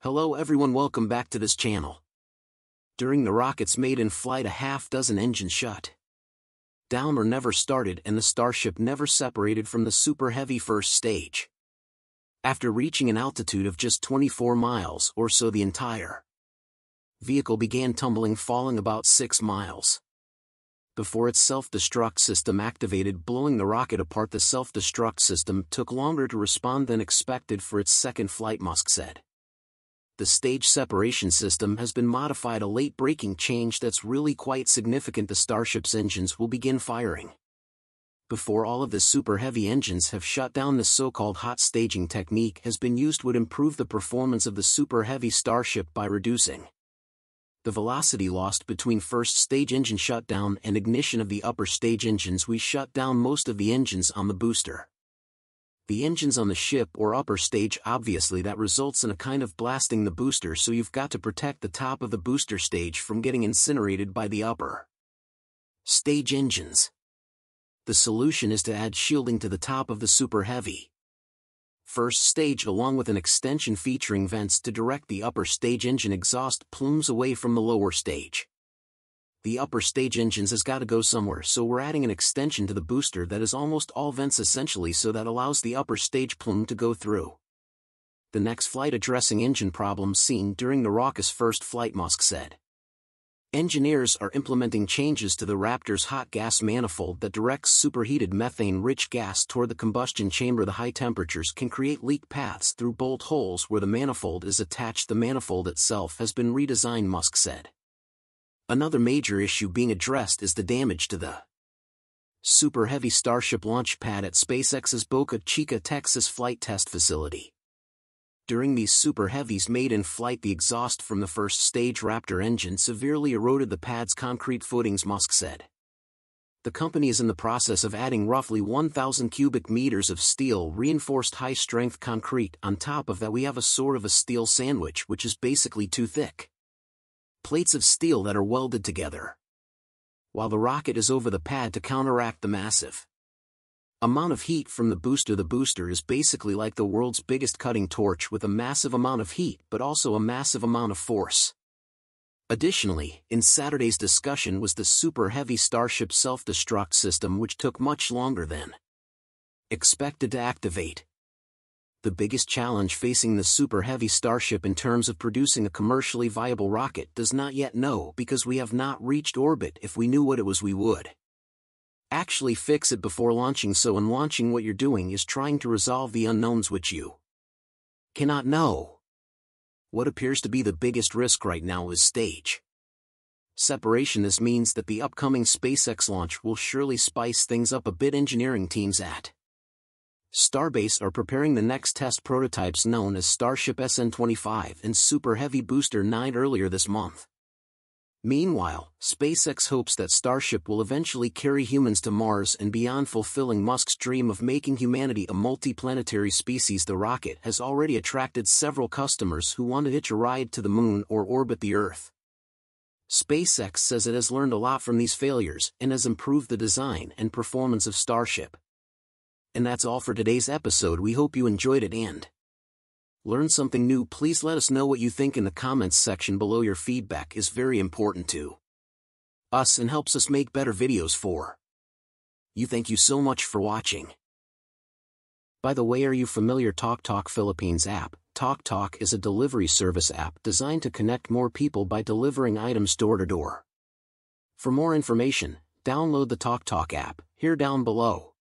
Hello everyone, welcome back to this channel. During the rocket's maiden flight, a half-dozen engines shut down or never started, and the Starship never separated from the Super Heavy first stage. After reaching an altitude of just 24 miles or so, the entire vehicle began tumbling, falling about 6 miles before its self-destruct system activated, blowing the rocket apart. The self-destruct system took longer to respond than expected for its second flight, Musk said. The stage separation system has been modified, a late-breaking change that's really quite significant. The Starship's engines will begin firing before all of the Super Heavy engines have shut down. The so-called hot staging technique has been used, would improve the performance of the Super Heavy Starship by reducing the velocity lost between first stage engine shutdown and ignition of the upper stage engines. We shut down most of the engines on the booster. The engines on the ship or upper stage, obviously that results in a kind of blasting the booster, so you've got to protect the top of the booster stage from getting incinerated by the upper stage engines. The solution is to add shielding to the top of the Super Heavy first stage, along with an extension featuring vents to direct the upper stage engine exhaust plumes away from the lower stage. The upper stage engines has got to go somewhere, so we're adding an extension to the booster that is almost all vents essentially, so that allows the upper stage plume to go through the next flight, addressing engine problems seen during the rocket's first flight, Musk said. Engineers are implementing changes to the Raptor's hot gas manifold that directs superheated methane-rich gas toward the combustion chamber. The high temperatures can create leak paths through bolt holes where the manifold is attached. The manifold itself has been redesigned, Musk said. Another major issue being addressed is the damage to the Super Heavy Starship launch pad at SpaceX's Boca Chica, Texas flight test facility. During these Super Heavies' maiden flight, the exhaust from the first stage Raptor engine severely eroded the pad's concrete footings, Musk said. The company is in the process of adding roughly 1,000 cubic meters of steel reinforced high-strength concrete. On top of that, we have a sort of a steel sandwich, which is basically two thick plates of steel that are welded together while the rocket is over the pad to counteract the massive amount of heat from the booster. The booster is basically like the world's biggest cutting torch, with a massive amount of heat but also a massive amount of force. Additionally, in Saturday's discussion was the Super Heavy Starship self-destruct system, which took much longer than expected to activate. The biggest challenge facing the Super Heavy Starship in terms of producing a commercially viable rocket does not yet know, because we have not reached orbit. If we knew what it was, we would actually fix it before launching. So in launching, what you're doing is trying to resolve the unknowns which you cannot know. What appears to be the biggest risk right now is stage separation. This means that the upcoming SpaceX launch will surely spice things up a bit. Engineering teams at Starbase are preparing the next test prototypes known as Starship SN25 and Super Heavy Booster 9 earlier this month. Meanwhile, SpaceX hopes that Starship will eventually carry humans to Mars and beyond, fulfilling Musk's dream of making humanity a multi-planetary species. The rocket has already attracted several customers who want to hitch a ride to the Moon or orbit the Earth. SpaceX says it has learned a lot from these failures and has improved the design and performance of Starship. And that's all for today's episode. We hope you enjoyed it and learned something new. Please let us know what you think in the comments section below. Your feedback is very important to us and helps us make better videos for you. Thank you so much for watching. By the way, are you familiar TalkTalk Philippines app? TalkTalk is a delivery service app designed to connect more people by delivering items door to door. For more information, download the TalkTalk app here down below.